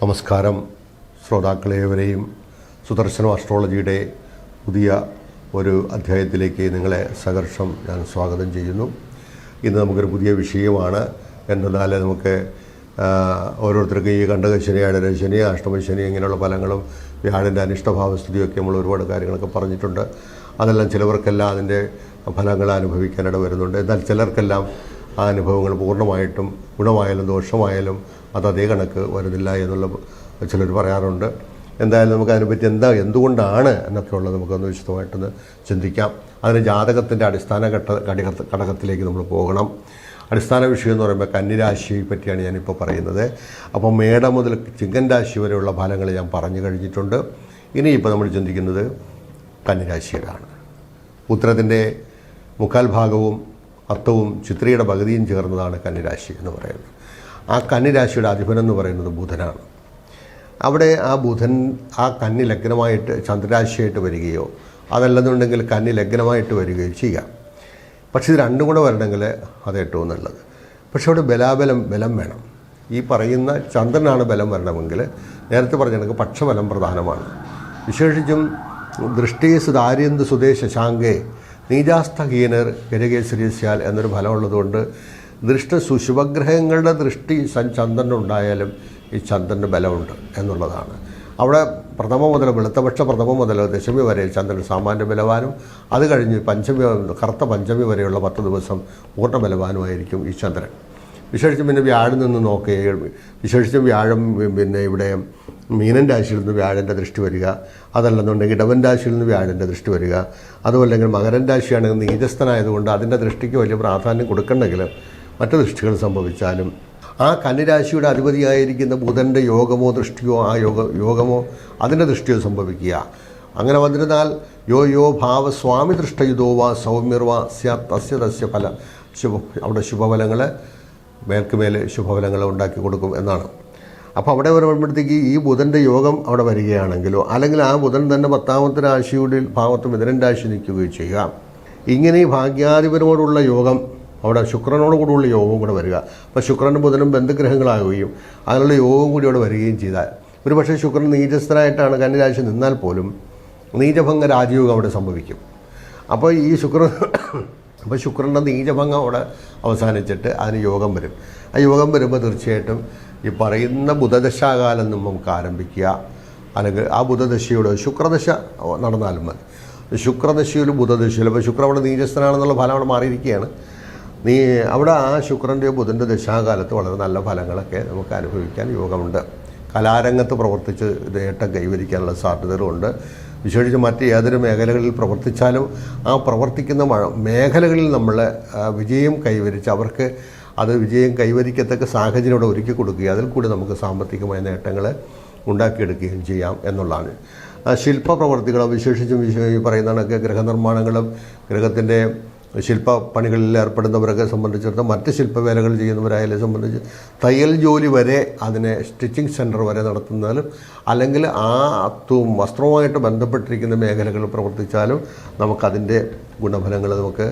നമസ്കാരം ശ്രോതാക്കളേവരെയും സുദർശനം അസ്ട്രോളജിയുടെ പുതിയ ഒരു അധ്യായത്തിലേക്ക് നിങ്ങളെ സഹർഷം ഞാൻ സ്വാഗതം ചെയ്യുന്നു. ഇന്ന് നമുക്കൊരു പുതിയ വിഷയമാണ്. എന്തെന്നാൽ നമുക്ക് ഓരോരുത്തർക്കും ഈ കണ്ടകശനി, അടരശനി, അഷ്ടമശനി ഇങ്ങനെയുള്ള ഫലങ്ങളും വ്യാഴൻ്റെ അനിഷ്ടഭാവസ്ഥിതിയൊക്കെ നമ്മൾ ഒരുപാട് കാര്യങ്ങളൊക്കെ പറഞ്ഞിട്ടുണ്ട്. അതെല്ലാം ചിലവർക്കെല്ലാം അതിൻ്റെ ഫലങ്ങൾ അനുഭവിക്കാനിട വരുന്നുണ്ട്. എന്നാൽ ചിലർക്കെല്ലാം ആ അനുഭവങ്ങൾ പൂർണ്ണമായിട്ടും ഗുണമായാലും ദോഷമായാലും അത് അതേ കണക്ക് വരുന്നില്ല എന്നുള്ള ചിലർ പറയാറുണ്ട്. എന്തായാലും നമുക്ക് അതിനെപ്പറ്റി എന്തുകൊണ്ടാണ് എന്നൊക്കെ ഉള്ളത് നമുക്കൊന്ന് വിശദമായിട്ടൊന്ന് ചിന്തിക്കാം. അതിന് ജാതകത്തിൻ്റെ അടിസ്ഥാന ഘടകത്തിലേക്ക് നമ്മൾ പോകണം. അടിസ്ഥാന വിഷയം എന്ന് പറയുമ്പോൾ കന്നിരാശിയെ പറ്റിയാണ് ഞാനിപ്പോൾ പറയുന്നത്. അപ്പോൾ മേടം മുതൽ ചിങ്ങൻ രാശി വരെയുള്ള ഫലങ്ങൾ ഞാൻ പറഞ്ഞു കഴിഞ്ഞിട്ടുണ്ട്. ഇനിയിപ്പോൾ നമ്മൾ ചിന്തിക്കുന്നത് കന്നിരാശിയിലാണ്. ഉത്തരത്തിൻ്റെ മുക്കാൽ ഭാഗവും അർത്ഥവും ചിത്രയുടെ പകുതിയും ചേർന്നതാണ് കന്നിരാശി എന്ന് പറയുന്നത്. ആ കന്നിരാശിയുടെ അധിപനെന്ന് പറയുന്നത് ബുധനാണ്. അവിടെ ആ ബുധൻ ആ കന്നി ലഗ്നമായിട്ട് ചന്ദ്രരാശിയായിട്ട് വരികയോ അതല്ലെന്നുണ്ടെങ്കിൽ കന്നി ലഗ്നമായിട്ട് വരികയോ ചെയ്യാം. പക്ഷേ ഇത് രണ്ടും കൂടെ വരണമെങ്കിൽ അത് ഏറ്റവും നല്ലത്. പക്ഷെ അവിടെ ബലം വേണം. ഈ പറയുന്ന ചന്ദ്രനാണ് ബലം വരണമെങ്കിൽ നേരത്തെ പറഞ്ഞ കണക്ക് പക്ഷബലം പ്രധാനമാണ്. വിശേഷിച്ചും ദൃഷ്ടി സുതാര്യന്ത് സുദേ ശശാങ്കേ നീജാസ്ഥഹീനർ ഗജകേശ്വരീസ്യാൽ എന്നൊരു ഫലമുള്ളതുകൊണ്ട് ശുഭഗ്രഹങ്ങളുടെ ദൃഷ്ടി ചന്ദ്രനുണ്ടായാലും ഈ ചന്ദ്രന് ബലമുണ്ട് എന്നുള്ളതാണ്. അവിടെ വെളുത്തപക്ഷ പ്രഥമ മുതൽ ദശമി വരെ ചന്ദ്രൻ സാമാന്യ ബലവാനും അത് കഴിഞ്ഞ് കറുത്ത പഞ്ചമി വരെയുള്ള 10 ദിവസം പൂർണ്ണ ബലവാനുമായിരിക്കും ഈ ചന്ദ്രൻ. വിശേഷിച്ചും പിന്നെ വ്യാഴം നിന്ന് നോക്കുകയും വിശേഷിച്ചും വ്യാഴം ഇവിടെ മീനൻ രാശിയിൽ നിന്ന് വ്യാഴൻ്റെ ദൃഷ്ടി വരിക, അതല്ലെന്നുണ്ടെങ്കിൽ ഇടവൻ രാശിയിൽ നിന്ന് വ്യാഴൻ്റെ ദൃഷ്ടി വരിക, അതുമല്ലെങ്കിൽ മകരൻ രാശിയാണെങ്കിൽ നീചസ്ഥനായതുകൊണ്ട് അതിൻ്റെ ദൃഷ്ടിക്ക് വലിയ പ്രാധാന്യം കൊടുക്കണമെങ്കിൽ മറ്റു ദൃഷ്ടികൾ സംഭവിച്ചാലും ആ കന്നിരാശിയുടെ അധിപതിയായിരിക്കുന്ന ബുധൻ്റെ യോഗമോ ദൃഷ്ടിയോ ആ യോഗമോ അതിൻ്റെ ദൃഷ്ടിയോ സംഭവിക്കുക. അങ്ങനെ വന്നിരുന്നാൽ യോ ഭാവ സ്വാമി ദൃഷ്ടയുതോ വാ സൗമ്യർവാ തസ്യ ഫല അവിടെ ശുഭഫലങ്ങൾ മേൽക്കുമേൽ ശുഭഫലങ്ങൾ ഉണ്ടാക്കി കൊടുക്കും എന്നാണ്. അപ്പോൾ അവിടെ വരുമ്പോഴത്തേക്ക് ഈ ബുധൻ്റെ യോഗം അവിടെ വരികയാണെങ്കിലോ അല്ലെങ്കിൽ ആ ബുധൻ തന്നെ 10ാമത്തെ രാശിയുടെ ഭാവത്ത് മിഥുനൻ രാശി നിൽക്കുകയോ ചെയ്യുക. ഇങ്ങനെ ഈ ഭാഗ്യാധിപനോടുള്ള യോഗം അവിടെ ശുക്രനോട് കൂടിയുള്ള യോഗവും കൂടെ വരിക. അപ്പോൾ ശുക്രനും ബുധനും ബന്ധുഗ്രഹങ്ങളാകുകയും അതിനുള്ള യോഗവും കൂടി അവിടെ വരികയും ചെയ്താൽ ഒരു പക്ഷേ ശുക്രൻ നീചസ്ഥനായിട്ടാണ് കന്നിരാശി നിന്നാൽ പോലും നീചഭംഗ രാജയോഗം അവിടെ സംഭവിക്കും. അപ്പോൾ ഈ ശുക്രൻ്റെ നീചഭംഗം അവിടെ അവസാനിച്ചിട്ട് അതിന് യോഗം വരും. ആ യോഗം വരുമ്പോൾ തീർച്ചയായിട്ടും ഈ പറയുന്ന ബുധദശാകാലം നമുക്ക് ആരംഭിക്കുക. അല്ലെങ്കിൽ ആ ബുധദശയുടെ ശുക്രദശ നടന്നാലും മതി. ശുക്രദശയിലും ബുധദശയിലും അപ്പോൾ ശുക്രൻ അവിടെ നീചസ്ഥനാണെന്നുള്ള ഫലം അവിടെ മാറിയിരിക്കുകയാണ്. അവിടെ ആ ശുക്രൻ്റെയോ ബുധൻ്റെ ദശാകാലത്ത് വളരെ നല്ല ഫലങ്ങളൊക്കെ നമുക്ക് അനുഭവിക്കാൻ യോഗമുണ്ട്. കലാരംഗത്ത് പ്രവർത്തിച്ച് നേട്ടം കൈവരിക്കാനുള്ള സാധ്യതകളുണ്ട്. വിശേഷിച്ച് മറ്റ് ഏതൊരു മേഖലകളിൽ പ്രവർത്തിച്ചാലും ആ പ്രവർത്തിക്കുന്ന മേഖലകളിൽ നമ്മൾ വിജയം കൈവരിച്ച് അവർക്ക് അത് വിജയം കൈവരിക്കത്തക്ക സാഹചര്യം ഇവിടെ ഒരുക്കി കൊടുക്കുകയും അതിൽ കൂടി നമുക്ക് സാമ്പത്തികമായ നേട്ടങ്ങൾ ഉണ്ടാക്കിയെടുക്കുകയും ചെയ്യാം എന്നുള്ളതാണ്. ശില്പപ്രവർത്തികളും വിശേഷിച്ചും ഈ പറയുന്ന കണക്ക് ഗൃഹനിർമ്മാണങ്ങളും ഗൃഹത്തിൻ്റെ ശില്പപ്പണികളിൽ ഏർപ്പെടുന്നവരൊക്കെ സംബന്ധിച്ചിടത്തോളം മറ്റ് ശില്പവേലകൾ ചെയ്യുന്നവരായാലും സംബന്ധിച്ച് തയ്യൽ ജോലി വരെ അതിനെ സ്റ്റിച്ചിങ് സെൻറ്റർ വരെ നടത്തുന്നാലും അല്ലെങ്കിൽ ആ വസ്ത്രവുമായിട്ട് ബന്ധപ്പെട്ടിരിക്കുന്ന മേഖലകളിൽ പ്രവർത്തിച്ചാലും നമുക്കതിൻ്റെ ഗുണഫലങ്ങൾ നമുക്ക്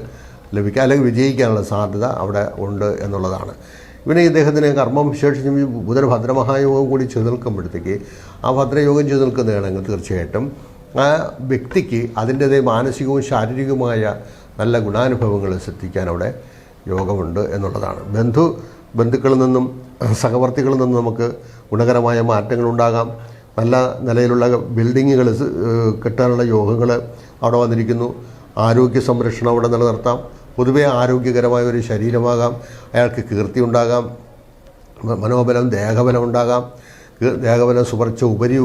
ലഭിക്കുക അല്ലെങ്കിൽ വിജയിക്കാനുള്ള സാധ്യത അവിടെ ഉണ്ട് എന്നുള്ളതാണ്. പിന്നെ ഇദ്ദേഹത്തിന് കർമ്മം വിശേഷിച്ചും ഈ ബുധൻ ഭദ്രമഹായോഗം കൂടി ചെയ്തു നിൽക്കുമ്പോഴത്തേക്ക് ആ ഭദ്രയോഗം ചെയ്തു നിൽക്കുന്നതാണെങ്കിൽ തീർച്ചയായിട്ടും ആ വ്യക്തിക്ക് അതിൻ്റേതായ മാനസികവും ശാരീരികവുമായ നല്ല ഗുണാനുഭവങ്ങൾ ശ്രദ്ധിക്കാൻ അവിടെ യോഗമുണ്ട് എന്നുള്ളതാണ്. ബന്ധുക്കളിൽ നിന്നും സഹവർത്തികളിൽ നിന്നും നമുക്ക് ഗുണകരമായ മാറ്റങ്ങളുണ്ടാകാം. നല്ല നിലയിലുള്ള ബിൽഡിങ്ങുകൾ കിട്ടാനുള്ള യോഗങ്ങൾ അവിടെ വന്നിരിക്കുന്നു. ആരോഗ്യ സംരക്ഷണം അവിടെ നിലനിർത്താം. പൊതുവേ ആരോഗ്യകരമായ ഒരു ശരീരമാകാം. അയാൾക്ക് കീർത്തി ഉണ്ടാകാം, മനോബലം, ദേഹബലം ഉണ്ടാകാം. ദേഹബലം സുപർച്ച ഉപരി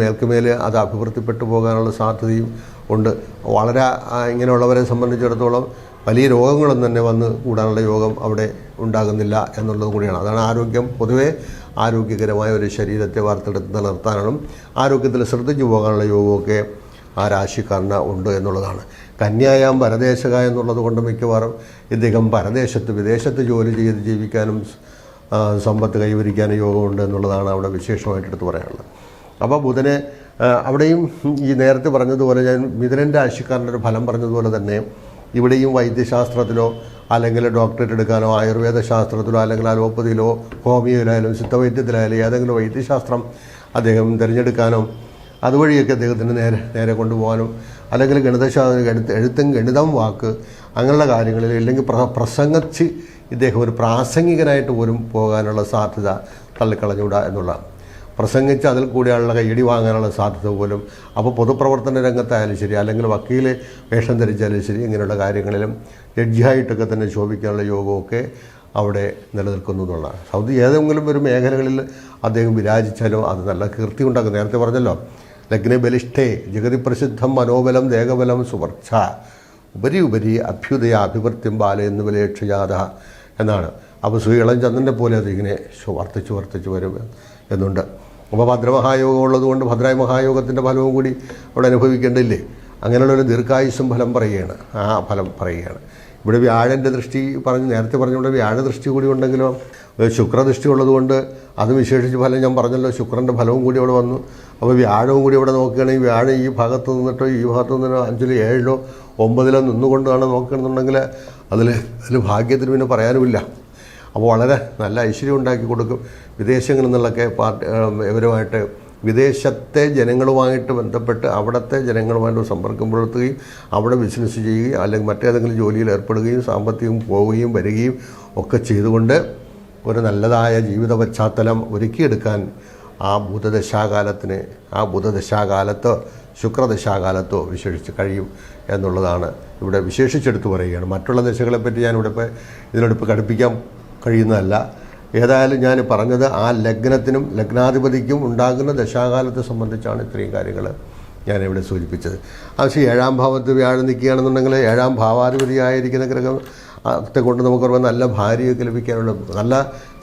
മേൽക്കുമേൽ അത് അഭിവൃദ്ധിപ്പെട്ടു പോകാനുള്ള സാധ്യതയും ഉണ്ട്. വളരെ ഇങ്ങനെയുള്ളവരെ സംബന്ധിച്ചിടത്തോളം വലിയ രോഗങ്ങളൊന്നും തന്നെ വന്ന് കൂടാനുള്ള യോഗം അവിടെ ഉണ്ടാകുന്നില്ല എന്നുള്ളത് കൂടിയാണ്. അതാണ് പൊതുവേ ആരോഗ്യകരമായ ഒരു ശരീരത്തെ വാർത്തെടുത്ത് നിലനിർത്താനും ആരോഗ്യത്തിൽ ശ്രദ്ധിച്ചു പോകാനുള്ള യോഗമൊക്കെ ആ രാശിക്കാരന് ഉണ്ട് എന്നുള്ളതാണ്. കന്യായാം പരദേശക എന്നുള്ളത് കൊണ്ട് മിക്കവാറും ഇദ്ദേഹം വിദേശത്ത് ജോലി ചെയ്ത് ജീവിക്കാനും സമ്പത്ത് കൈവരിക്കാനും യോഗമുണ്ട് എന്നുള്ളതാണ് അവിടെ വിശേഷമായിട്ട് എടുത്ത് പറയാനുള്ളത്. അപ്പോൾ ബുധനെ അവിടെയും ഈ നേരത്തെ പറഞ്ഞതുപോലെ ഞാൻ മിഥുനൻ രാശിക്കാരൻ്റെ ഒരു ഫലം പറഞ്ഞതുപോലെ തന്നെ ഇവിടെയും വൈദ്യശാസ്ത്രത്തിലോ അല്ലെങ്കിൽ ഡോക്ടറേറ്റ് എടുക്കാനോ ആയുർവേദ ശാസ്ത്രത്തിലോ അല്ലെങ്കിൽ അലോപ്പതിയിലോ ഹോമിയോയിലായാലും സിദ്ധവൈദ്യത്തിലായാലും ഏതെങ്കിലും വൈദ്യശാസ്ത്രം അദ്ദേഹം തിരഞ്ഞെടുക്കാനോ അതുവഴിയൊക്കെ അദ്ദേഹത്തിന് നേരെ കൊണ്ടുപോകാനും അല്ലെങ്കിൽ എഴുത്തും ഗണിതം വാക്ക് അങ്ങനെയുള്ള കാര്യങ്ങളിൽ ഇല്ലെങ്കിൽ പ്രസംഗിച്ച് ഇദ്ദേഹം ഒരു പ്രാസംഗികനായിട്ട് പോലും പോകാനുള്ള സാധ്യത തള്ളിക്കളഞ്ഞുകൂടാ എന്നുള്ളതാണ്. പ്രസംഗിച്ച് അതിൽ കൂടിയുള്ള കയ്യടി വാങ്ങാനുള്ള സാധ്യത പോലും. അപ്പോൾ പൊതുപ്രവർത്തന രംഗത്തായാലും ശരി അല്ലെങ്കിൽ വക്കീൽ വേഷം ധരിച്ചാലും ശരി ഇങ്ങനെയുള്ള കാര്യങ്ങളിലും ജഡ്ജിയായിട്ടൊക്കെ തന്നെ ശോഭിക്കാനുള്ള യോഗമൊക്കെ അവിടെ നിലനിൽക്കുന്നു എന്നുള്ളതാണ്. സൗദി ഏതെങ്കിലും ഒരു മേഖലകളിൽ അദ്ദേഹം വിരാജിച്ചാലോ അത് നല്ല കീർത്തി ഉണ്ടാക്കും. നേരത്തെ പറഞ്ഞല്ലോ, ലഗ്നെ ബലിഷ്ഠേ ജഗതി പ്രസിദ്ധം മനോബലം ദേഹബലം സുവർച്ഛ ഉപരി അഭ്യുദയ അഭിവൃത്യം ബാല എന്ന് ബലേക്ഷയാത എന്നാണ്. അപ്പോൾ ഇളം ചന്ദ്രൻ്റെ പോലെ അതിങ്ങനെ വർത്തിച്ച് വരും എന്നുണ്ട്. അപ്പോൾ ഭദ്രമഹായോഗം ഉള്ളതുകൊണ്ട് ഭദ്രായ മഹായോഗത്തിൻ്റെ ഫലവും കൂടി അവിടെ അനുഭവിക്കേണ്ടില്ലേ? അങ്ങനെയുള്ളൊരു ദീർഘായുസ്സും ഫലം പറയുകയാണ്. ആ ഫലം പറയുകയാണ്. ഇവിടെ വ്യാഴൻ്റെ ദൃഷ്ടി നേരത്തെ പറഞ്ഞുകൊണ്ട് വ്യാഴ ദൃഷ്ടി കൂടി ഉണ്ടെങ്കിലോ ശുക്രദൃഷ്ടി ഉള്ളതുകൊണ്ട് അത് വിശേഷിച്ച് ഫലം ഞാൻ പറഞ്ഞല്ലോ, ശുക്രൻ്റെ ഫലവും കൂടി അവിടെ വന്നു. അപ്പോൾ വ്യാഴവും കൂടി ഇവിടെ നോക്കുകയാണെങ്കിൽ വ്യാഴം ഈ ഭാഗത്ത് നിന്നിട്ടോ ഈ ഭാഗത്ത് നിന്നിട്ടോ 5-ലോ 7-ലോ 9-ലോ നിന്നുകൊണ്ടാണ് നോക്കുകയാണെന്നുണ്ടെങ്കിൽ അതിൽ ഭാഗ്യത്തിന് പിന്നെ പറയാനുമില്ല. അപ്പോൾ വളരെ നല്ല ഐശ്വര്യം ഉണ്ടാക്കി കൊടുക്കും. വിദേശങ്ങളിൽ നിന്നുള്ളൊക്കെ ഇവരുമായിട്ട് വിദേശത്തെ ജനങ്ങളുമായിട്ട് ബന്ധപ്പെട്ട് അവിടുത്തെ ജനങ്ങളുമായിട്ട് സമ്പർക്കം പുലർത്തുകയും അവിടെ ബിസിനസ് ചെയ്യുകയും അല്ലെങ്കിൽ മറ്റേതെങ്കിലും ജോലിയിൽ ഏർപ്പെടുകയും സാമ്പത്തികം പോവുകയും വരികയും ഒക്കെ ചെയ്തുകൊണ്ട് ഒരു നല്ലതായ ജീവിത പശ്ചാത്തലം ഒരുക്കിയെടുക്കാൻ ആ ബുധദശാകാലത്തോ ശുക്രദശാകാലത്തോ വിശേഷിച്ച് കഴിയും എന്നുള്ളതാണ് ഇവിടെ വിശേഷിച്ചെടുത്ത് പറയുകയാണ്. മറ്റുള്ള ദശകളെപ്പറ്റി ഇതിനോടിപ്പോൾ കടുപ്പിക്കാൻ കഴിയുന്നതല്ല. ഏതായാലും ഞാൻ പറഞ്ഞത് ആ ലഗ്നത്തിനും ലഗ്നാധിപതിക്കും ഉണ്ടാകുന്ന ദശാകാലത്തെ സംബന്ധിച്ചാണ് ഇത്രയും കാര്യങ്ങൾ ഞാനിവിടെ സൂചിപ്പിച്ചത്. പക്ഷേ 7-ാം ഭാവത്ത് വ്യാഴം നിൽക്കുകയാണെന്നുണ്ടെങ്കിൽ 7-ാം ഭാവാധിപതിയായിരിക്കുന്ന ഗ്രഹത്തെ കൊണ്ട് നമുക്ക് നല്ല ഭാര്യയൊക്കെ ലഭിക്കാനുള്ള, നല്ല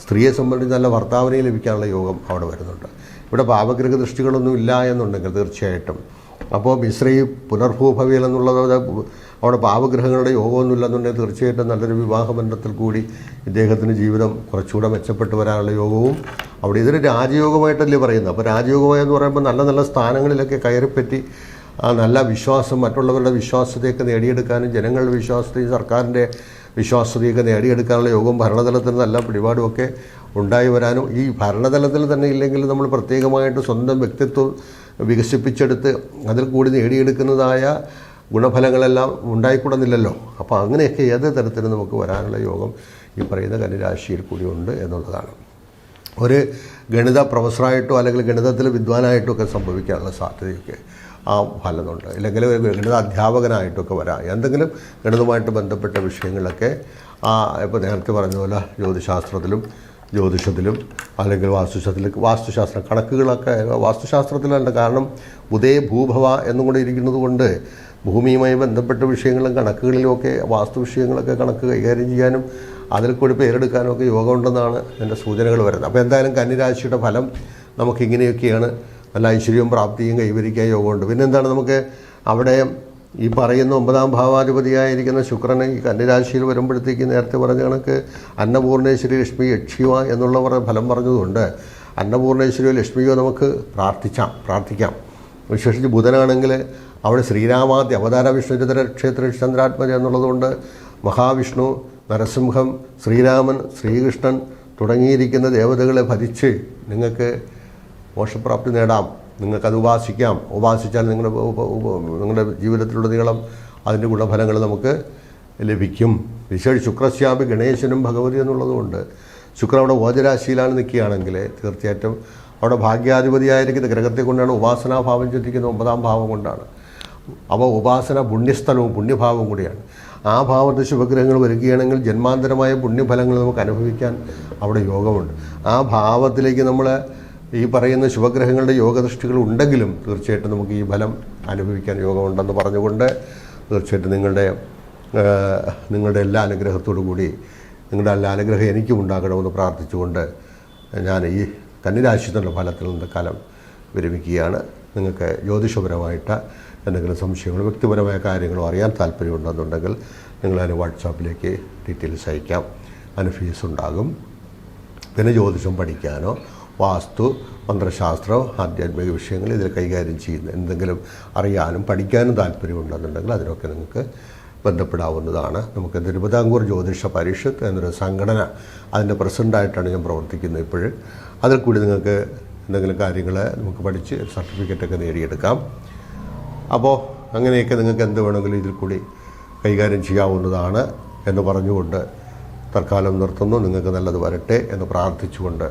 സ്ത്രീയെ സംബന്ധിച്ച് നല്ല ഭർത്താവിനെ ലഭിക്കാനുള്ള യോഗം അവിടെ വരുന്നുണ്ട്. ഇവിടെ പാപഗ്രഹ ദൃഷ്ടികളൊന്നും ഇല്ല എന്നുണ്ടെങ്കിൽ തീർച്ചയായിട്ടും അപ്പോൾ മിശ്രീ പുനർഭൂഭവിയിൽ എന്നുള്ളത് അവിടെ പാപഗ്രഹങ്ങളുടെ യോഗമൊന്നുമില്ലെന്നുണ്ടെങ്കിൽ തീർച്ചയായിട്ടും നല്ലൊരു വിവാഹബന്ധത്തിൽ കൂടി ഇദ്ദേഹത്തിന് ജീവിതം കുറച്ചുകൂടെ മെച്ചപ്പെട്ടു വരാനുള്ള യോഗവും അവിടെ ഇതൊരു രാജയോഗമായിട്ടല്ലേ പറയുന്നത്. അപ്പോൾ രാജയോഗമായെന്ന് പറയുമ്പോൾ നല്ല നല്ല സ്ഥാനങ്ങളിലൊക്കെ കയറിപ്പറ്റി നല്ല വിശ്വാസം, മറ്റുള്ളവരുടെ വിശ്വാസ്യതയൊക്കെ നേടിയെടുക്കാനും ജനങ്ങളുടെ വിശ്വാസത്തെയും സർക്കാരിൻ്റെ വിശ്വാസ്യതയൊക്കെ നേടിയെടുക്കാനുള്ള യോഗവും ഭരണതലത്തിൽ നല്ല പിടിപാടുമൊക്കെ ഉണ്ടായി വരാനും, ഈ ഭരണതലത്തിൽ തന്നെ ഇല്ലെങ്കിൽ നമ്മൾ പ്രത്യേകമായിട്ട് സ്വന്തം വ്യക്തിത്വം വികസിപ്പിച്ചെടുത്ത് അതിൽ കൂടി നേടിയെടുക്കുന്നതായ ഗുണഫലങ്ങളെല്ലാം ഉണ്ടായിക്കൂടുന്നില്ലല്ലോ. അപ്പോൾ അങ്ങനെയൊക്കെ ഏത് തരത്തിലും നമുക്ക് വരാനുള്ള യോഗം ഈ പറയുന്ന കന്നിരാശിയിൽ കൂടി ഉണ്ട് എന്നുള്ളതാണ്. ഒരു ഗണിത പ്രൊഫസറായിട്ടോ അല്ലെങ്കിൽ ഗണിതത്തിൽ വിദ്വാനായിട്ടോ ഒക്കെ സംഭവിക്കാനുള്ള സാധ്യതയൊക്കെ ആ ഫലമുണ്ട്. അല്ലെങ്കിൽ ഒരു ഗണിത അധ്യാപകനായിട്ടൊക്കെ വരാം. എന്തെങ്കിലും ഗണിതവുമായിട്ട് ബന്ധപ്പെട്ട വിഷയങ്ങളൊക്കെ ഇപ്പോൾ നേരത്തെ പറഞ്ഞ പോലെ ജ്യോതിഷത്തിലും അല്ലെങ്കിൽ വാസ്തുശാസ്ത്രം കണക്കുകളൊക്കെ വാസ്തുശാസ്ത്രത്തിലല്ല. കാരണം ബുധേ ഭൂഭവ എന്നും കൂടെ ഇരിക്കുന്നത് കൊണ്ട് ഭൂമിയുമായി ബന്ധപ്പെട്ട വിഷയങ്ങളും കണക്കുകളിലുമൊക്കെ വാസ്തു വിഷയങ്ങളൊക്കെ കണക്ക് കൈകാര്യം ചെയ്യാനും അതിൽ കൂടി പേരെടുക്കാനും ഒക്കെ യോഗമുണ്ടെന്നാണ് എൻ്റെ സൂചനകൾ വരുന്നത്. അപ്പോൾ എന്തായാലും കന്നിരാശിയുടെ ഫലം നമുക്കിങ്ങനെയൊക്കെയാണ്. നല്ല ഐശ്വര്യവും പ്രാപ്തിയും കൈവരിക്കാൻ യോഗമുണ്ട്. പിന്നെന്താണ് നമുക്ക് അവിടെ ഈ പറയുന്ന 9-ാം ഭാവാധിപതിയായിരിക്കുന്ന ശുക്രനെ ഈ കന്നിരാശിയിൽ വരുമ്പോഴത്തേക്ക് നേരത്തെ പറഞ്ഞ കണക്ക് അന്നപൂർണേശ്വരി ലക്ഷ്മി യക്ഷിവ എന്നുള്ള ഫലം പറഞ്ഞതുകൊണ്ട് അന്നപൂർണേശ്വരിയോ ലക്ഷ്മിയോ നമുക്ക് പ്രാർത്ഥിക്കാം. വിശേഷിച്ച് ബുധനാണെങ്കിൽ അവിടെ ശ്രീരാമാദ്യ അവതാര വിഷ്ണുചന്ദ്ര ക്ഷേത്ര ചന്ദ്രാത്മജ എന്നുള്ളതുകൊണ്ട് മഹാവിഷ്ണു, നരസിംഹം, ശ്രീരാമൻ, ശ്രീകൃഷ്ണൻ തുടങ്ങിയിരിക്കുന്ന ദേവതകളെ ഭജിച്ച് നിങ്ങൾക്ക് മോക്ഷപ്രാപ്തി നേടാം. നിങ്ങൾക്കത് ഉപാസിച്ചാൽ നിങ്ങളുടെ ജീവിതത്തിലുടനീളം അതിൻ്റെ ഗുണഫലങ്ങൾ നമുക്ക് ലഭിക്കും. വിശേഷ ശുക്രസ്യാപി ഗണേശനും ഭഗവതി എന്നുള്ളതുകൊണ്ട് ശുക്രൻ അവിടെ ഓജരാശിയിലാണ് നിൽക്കുകയാണെങ്കിൽ തീർച്ചയായിട്ടും അവിടെ ഭാഗ്യാധിപതിയായിരിക്കുന്ന ഗ്രഹത്തെ കൊണ്ടാണ് ഉപാസനാഭാവം ചിന്തിക്കുന്നത് 9-ാം ഭാവം കൊണ്ടാണ്. അപ്പോൾ ഉപാസന പുണ്യസ്ഥലവും പുണ്യഭാവവും കൂടിയാണ്. ആ ഭാവത്ത് ശുഭഗ്രഹങ്ങൾ വരികയാണെങ്കിൽ ജന്മാന്തരമായ പുണ്യഫലങ്ങൾ നമുക്ക് അനുഭവിക്കാൻ അവിടെ യോഗമുണ്ട്. ആ ഭാവത്തിലേക്ക് നമ്മൾ ഈ പറയുന്ന ശുഭഗ്രഹങ്ങളുടെ യോഗദൃഷ്ടികൾ ഉണ്ടെങ്കിലും തീർച്ചയായിട്ടും നമുക്ക് ഈ ഫലം അനുഭവിക്കാൻ യോഗമുണ്ടെന്ന് പറഞ്ഞുകൊണ്ട് തീർച്ചയായിട്ടും നിങ്ങളുടെ എല്ലാ അനുഗ്രഹത്തോടു കൂടി നിങ്ങളുടെ എല്ലാ അനുഗ്രഹം എനിക്കും ഉണ്ടാകണമെന്ന് പ്രാർത്ഥിച്ചുകൊണ്ട് ഞാൻ ഈ കന്നിരാശിയുടെ ഫലത്തിൽ നിന്ന് കാലം വിരമിക്കുകയാണ്. നിങ്ങൾക്ക് ജ്യോതിഷപരമായിട്ട് എന്തെങ്കിലും സംശയങ്ങളോ വ്യക്തിപരമായ കാര്യങ്ങളോ അറിയാൻ താല്പര്യമുണ്ടെന്നുണ്ടെങ്കിൽ നിങ്ങളതിന് വാട്സാപ്പിലേക്ക് ഡീറ്റെയിൽസ് അയക്കാം. അതിന് ഫീസ് ഉണ്ടാകും. പിന്നെ ജ്യോതിഷം പഠിക്കാനോ വാസ്തു, മന്ത്രശാസ്ത്രം, ആധ്യാത്മിക വിഷയങ്ങൾ ഇതിൽ കൈകാര്യം ചെയ്യുന്ന എന്തെങ്കിലും അറിയാനും പഠിക്കാനും താല്പര്യമുണ്ടെന്നുണ്ടെങ്കിൽ അതിനൊക്കെ നിങ്ങൾക്ക് ബന്ധപ്പെടാവുന്നതാണ്. നമുക്ക് തിരുവിതാംകൂർ ജ്യോതിഷ പരിഷത്ത് എന്നൊരു സംഘടന, അതിൻ്റെ പ്രസിഡൻ്റായിട്ടാണ് ഞാൻ പ്രവർത്തിക്കുന്നത് ഇപ്പോഴും. അതിൽ കൂടി നിങ്ങൾക്ക് എന്തെങ്കിലും കാര്യങ്ങൾ നമുക്ക് പഠിച്ച് സർട്ടിഫിക്കറ്റൊക്കെ നേടിയെടുക്കാം. അപ്പോൾ അങ്ങനെയൊക്കെ നിങ്ങൾക്ക് എന്ത് വേണമെങ്കിലും ഇതിൽ കൂടി കൈകാര്യം ചെയ്യാവുന്നതാണ് എന്ന് പറഞ്ഞുകൊണ്ട് തൽക്കാലം നിർത്തുന്നു. നിങ്ങൾക്ക് നല്ലത് വരട്ടെ എന്ന് പ്രാർത്ഥിച്ചുകൊണ്ട്